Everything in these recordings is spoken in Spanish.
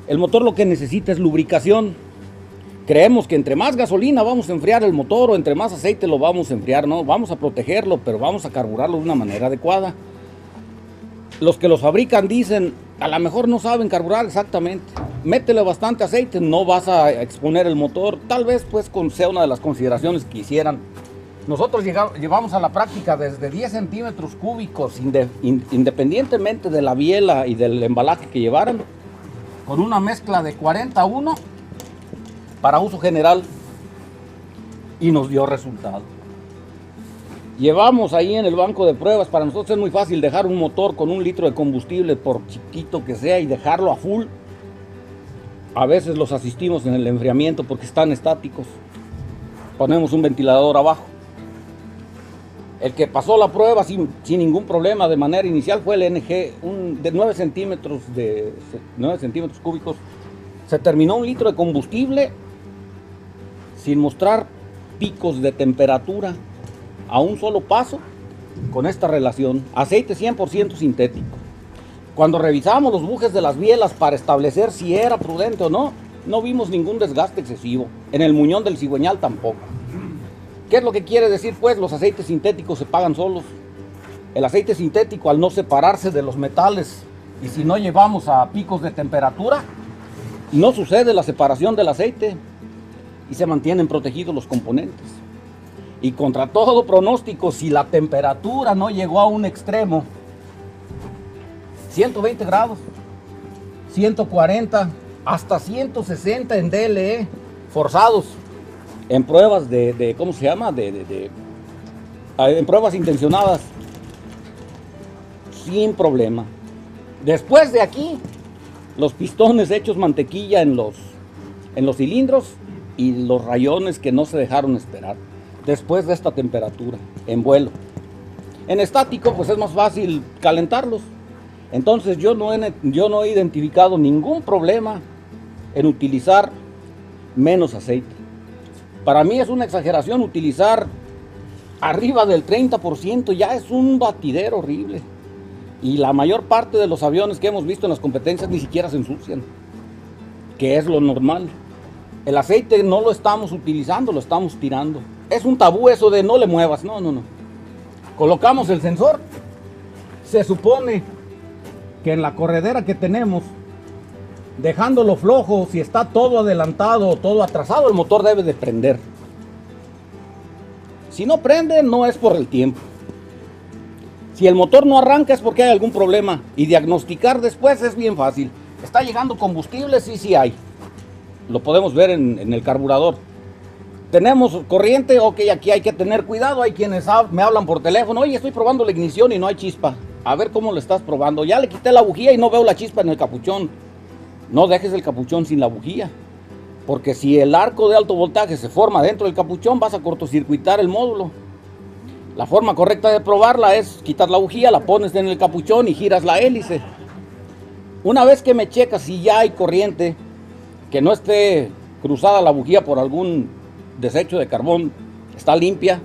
El motor lo que necesita es lubricación. Creemos que entre más gasolina vamos a enfriar el motor o entre más aceite lo vamos a enfriar, no, vamos a protegerlo, pero vamos a carburarlo de una manera adecuada. Los que los fabrican dicen, a lo mejor no saben carburar exactamente. Métele bastante aceite, no vas a exponer el motor. Tal vez pues sea una de las consideraciones que hicieran. Nosotros llevamos a la práctica desde 10 centímetros cúbicos, independientemente de la biela y del embalaje que llevaran, con una mezcla de 40-1 para uso general, y nos dio resultado. Llevamos ahí en el banco de pruebas. Para nosotros es muy fácil dejar un motor con 1 litro de combustible, por chiquito que sea, y dejarlo a full. A veces los asistimos en el enfriamiento porque están estáticos. Ponemos un ventilador abajo. El que pasó la prueba sin ningún problema de manera inicial fue el NG, de 9 centímetros cúbicos. Se terminó 1 litro de combustible sin mostrar picos de temperatura a un solo paso, con esta relación. Aceite 100% sintético. Cuando revisamos los bujes de las bielas para establecer si era prudente o no, no vimos ningún desgaste excesivo. En el muñón del cigüeñal tampoco. ¿Qué es lo que quiere decir? Pues los aceites sintéticos se pagan solos. El aceite sintético, al no separarse de los metales, y si no llevamos a picos de temperatura, no sucede la separación del aceite y se mantienen protegidos los componentes. Y contra todo pronóstico, si la temperatura no llegó a un extremo, 120 grados, 140, hasta 160 en DLE, forzados, en pruebas ¿cómo se llama? En pruebas intencionadas, sin problema. Después de aquí, los pistones hechos mantequilla en los cilindros y los rayones que no se dejaron esperar. Después de esta temperatura, en vuelo. En estático, pues es más fácil calentarlos. Entonces yo no he identificado ningún problema en utilizar menos aceite. Para mí es una exageración utilizar arriba del 30%, ya es un batidero horrible. Y la mayor parte de los aviones que hemos visto en las competencias ni siquiera se ensucian, que es lo normal. El aceite no lo estamos utilizando, lo estamos tirando. Es un tabú eso de no le muevas, no. Colocamos el sensor. Se supone que en la corredera que tenemos, dejándolo flojo, si está todo adelantado o todo atrasado, el motor debe de prender. Si no prende, no es por el tiempo. Si el motor no arranca es porque hay algún problema. Y diagnosticar después es bien fácil. ¿Está llegando combustible? Sí hay. Lo podemos ver en el carburador. Tenemos corriente, ok, aquí hay que tener cuidado. Hay quienes me hablan por teléfono, oye, estoy probando la ignición y no hay chispa. A ver cómo lo estás probando. Ya le quité la bujía y no veo la chispa en el capuchón. No dejes el capuchón sin la bujía, porque si el arco de alto voltaje se forma dentro del capuchón, vas a cortocircuitar el módulo. La forma correcta de probarla es quitar la bujía, la pones en el capuchón y giras la hélice. Una vez que me checas si ya hay corriente, que no esté cruzada la bujía por algún desecho de carbón, está limpia.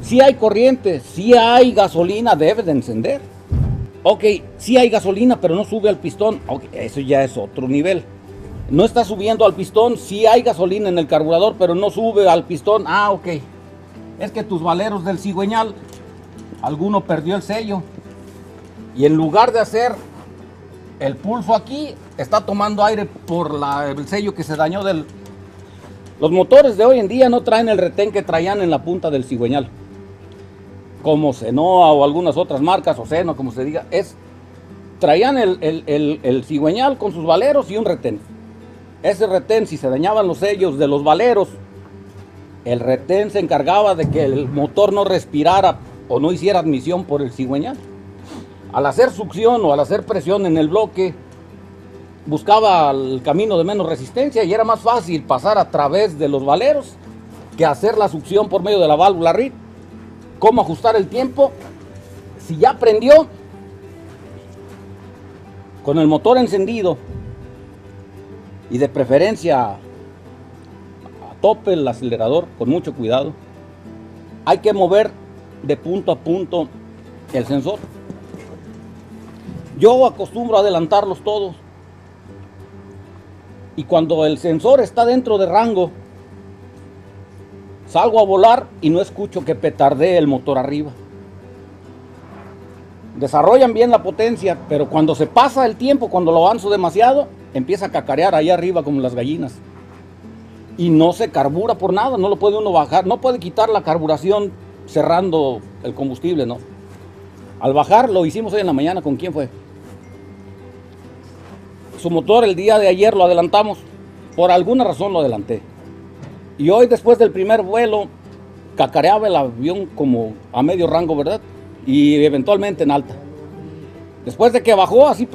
Si hay corriente, si hay gasolina, debe de encender. Ok, si hay gasolina, pero no sube al pistón. Okay, eso ya es otro nivel. No está subiendo al pistón, si hay gasolina en el carburador, pero no sube al pistón. Ah, ok. Es que tus valeros del cigüeñal, alguno perdió el sello. Y en lugar de hacer el pulso aquí, está tomando aire por el sello que se dañó del... Los motores de hoy en día no traen el retén que traían en la punta del cigüeñal, como Senoa o algunas otras marcas, o Seno, como se diga. Traían el cigüeñal con sus valeros y un retén. Ese retén, si se dañaban los sellos de los valeros, el retén se encargaba de que el motor no respirara o no hiciera admisión por el cigüeñal. Al hacer succión o al hacer presión en el bloque, buscaba el camino de menos resistencia y era más fácil pasar a través de los valeros que hacer la succión por medio de la válvula Reed. ¿Cómo ajustar el tiempo? Si ya prendió, con el motor encendido y de preferencia a tope el acelerador, con mucho cuidado, hay que mover de punto a punto el sensor. Yo acostumbro a adelantarlos todos y cuando el sensor está dentro de rango, salgo a volar y no escucho que petardee el motor arriba. Desarrollan bien la potencia, pero cuando se pasa el tiempo, cuando lo avanzo demasiado, empieza a cacarear ahí arriba como las gallinas. Y no se carbura por nada, no lo puede uno bajar, no puede quitar la carburación cerrando el combustible, ¿no? Al bajar, lo hicimos hoy en la mañana, ¿con quién fue? Su motor el día de ayer lo adelantamos, por alguna razón lo adelanté. Y hoy después del primer vuelo, cacareaba el avión como a medio rango, ¿verdad? Y eventualmente en alta. Después de que bajó, así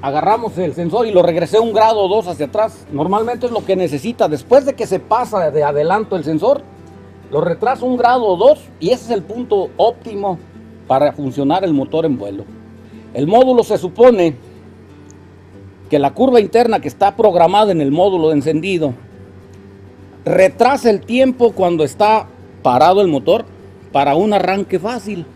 agarramos el sensor y lo regresé 1 grado o 2 hacia atrás. Normalmente es lo que necesita. Después de que se pasa de adelanto el sensor, lo retraso 1 grado o 2 y ese es el punto óptimo para funcionar el motor en vuelo. El módulo se supone que la curva interna que está programada en el módulo de encendido retrasa el tiempo cuando está parado el motor para un arranque fácil.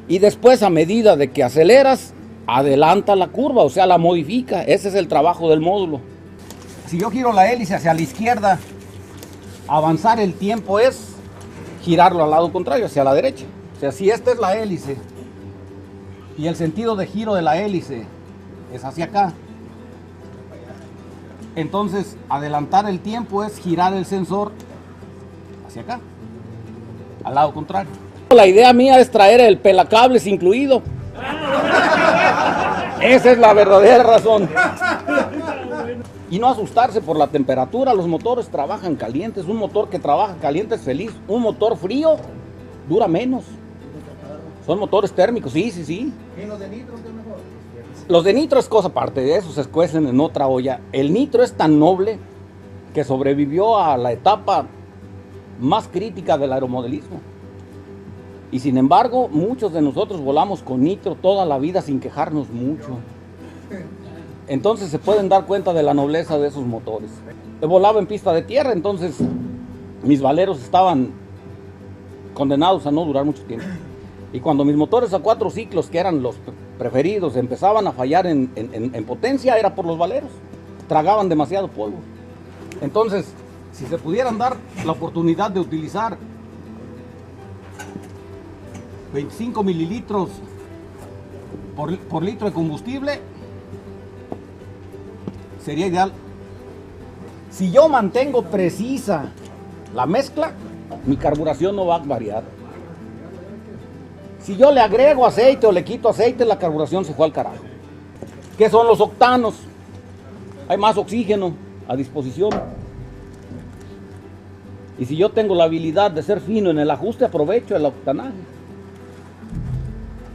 Y después, a medida de que aceleras, adelanta la curva, o sea, la modifica. Ese es el trabajo del módulo. Si yo giro la hélice hacia la izquierda, avanzar el tiempo es girarlo al lado contrario, hacia la derecha. O sea, si esta es la hélice y el sentido de giro de la hélice es hacia acá, entonces adelantar el tiempo es girar el sensor hacia acá, al lado contrario. La idea mía es traer el pelacables incluido. Esa es la verdadera razón. Y no asustarse por la temperatura. Los motores trabajan calientes. Un motor que trabaja caliente es feliz. Un motor frío dura menos. Son motores térmicos, sí. ¿Y los de nitro qué mejor? Los de nitro es cosa aparte, de eso se cuecen en otra olla. El nitro es tan noble que sobrevivió a la etapa más crítica del aeromodelismo. Y sin embargo, muchos de nosotros volamos con nitro toda la vida sin quejarnos mucho. Entonces se pueden dar cuenta de la nobleza de esos motores. Yo volaba en pista de tierra, entonces mis valeros estaban condenados a no durar mucho tiempo. Y cuando mis motores a 4 ciclos, que eran los preferidos, empezaban a fallar en potencia, era por los valeros. Tragaban demasiado polvo. Entonces, si se pudieran dar la oportunidad de utilizar 25 mililitros por litro de combustible, sería ideal. Si yo mantengo precisa la mezcla, mi carburación no va a variar. Si yo le agrego aceite o le quito aceite, la carburación se fue al carajo. ¿Qué son los octanos? Hay más oxígeno a disposición. Y si yo tengo la habilidad de ser fino en el ajuste, aprovecho el octanaje.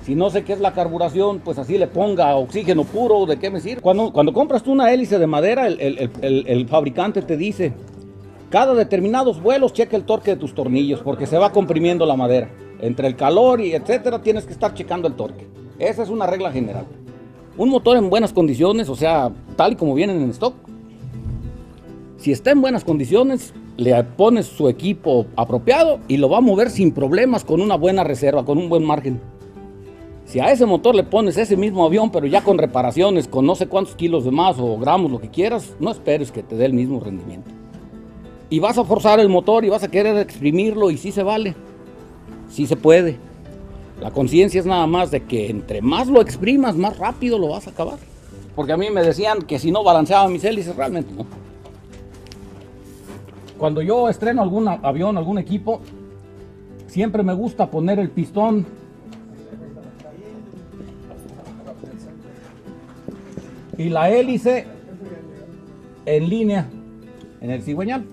Si no sé qué es la carburación, pues así le ponga oxígeno puro, ¿de qué me sirve? Cuando compras tú una hélice de madera, el fabricante te dice, cada determinados vuelos checa el torque de tus tornillos, porque se va comprimiendo la madera. Entre el calor y etcétera, tienes que estar checando el torque. Esa es una regla general. Un motor en buenas condiciones, o sea, tal y como vienen en stock, si está en buenas condiciones, le pones su equipo apropiado y lo va a mover sin problemas, con una buena reserva, con un buen margen. Si a ese motor le pones ese mismo avión, pero ya con reparaciones, con no sé cuántos kilos de más o gramos, lo que quieras, no esperes que te dé el mismo rendimiento. Y vas a forzar el motor y vas a querer exprimirlo, y sí se vale, sí se puede. La conciencia es nada más de que entre más lo exprimas, más rápido lo vas a acabar. Porque a mí me decían que si no balanceaba mis hélices, realmente no. Cuando yo estreno algún avión, algún equipo, siempre me gusta poner el pistón y la hélice en línea en el cigüeñal.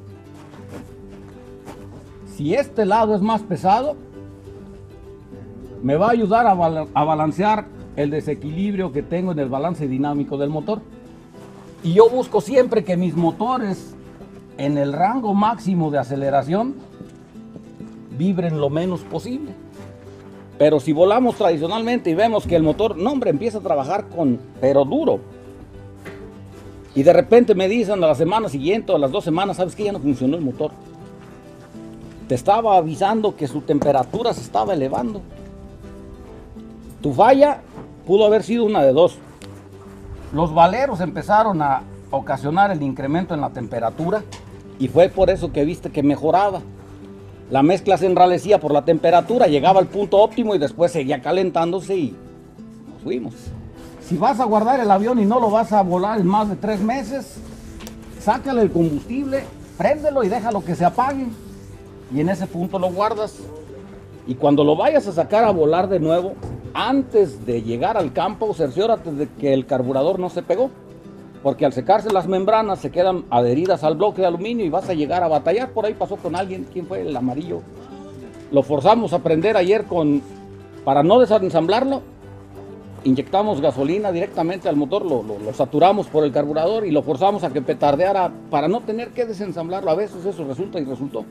Si este lado es más pesado, me va a ayudar a balancear el desequilibrio que tengo en el balance dinámico del motor. Y yo busco siempre que mis motores en el rango máximo de aceleración vibren lo menos posible. Pero si volamos tradicionalmente y vemos que el motor, no hombre, empieza a trabajar pero duro, y de repente me dicen a la semana siguiente o a las 2 semanas, ¿sabes qué? Ya no funcionó el motor. Te estaba avisando que su temperatura se estaba elevando. Tu falla pudo haber sido una de dos. Los valeros empezaron a ocasionar el incremento en la temperatura y fue por eso que viste que mejoraba. La mezcla se enrarecía por la temperatura, llegaba al punto óptimo y después seguía calentándose y nos fuimos. Si vas a guardar el avión y no lo vas a volar en más de 3 meses, sácale el combustible, préndelo y déjalo que se apague. Y en ese punto lo guardas. Y cuando lo vayas a sacar a volar de nuevo, antes de llegar al campo, cerciórate de que el carburador no se pegó. Porque al secarse las membranas se quedan adheridas al bloque de aluminio y vas a llegar a batallar. Por ahí pasó con alguien, ¿quién fue? El amarillo. Lo forzamos a prender ayer para no desensamblarlo. Inyectamos gasolina directamente al motor, lo saturamos por el carburador y lo forzamos a que petardeara para no tener que desensamblarlo. A veces eso resulta y resultó.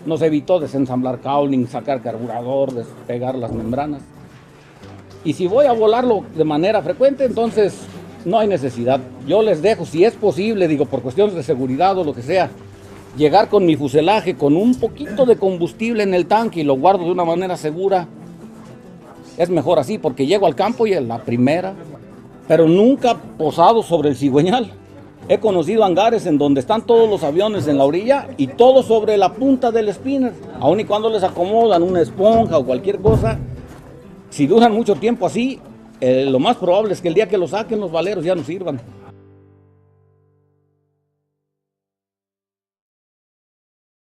Nos evitó desensamblar cowling, sacar carburador, despegar las membranas. Y si voy a volarlo de manera frecuente, entonces no hay necesidad. Yo les dejo, si es posible, digo, por cuestiones de seguridad o lo que sea, llegar con mi fuselaje con un poquito de combustible en el tanque y lo guardo de una manera segura. Es mejor así porque llego al campo y en la primera, pero nunca posado sobre el cigüeñal. He conocido hangares en donde están todos los aviones en la orilla y todos sobre la punta del spinner. Aun y cuando les acomodan una esponja o cualquier cosa, si duran mucho tiempo así, lo más probable es que el día que lo saquen los valeros ya no sirvan.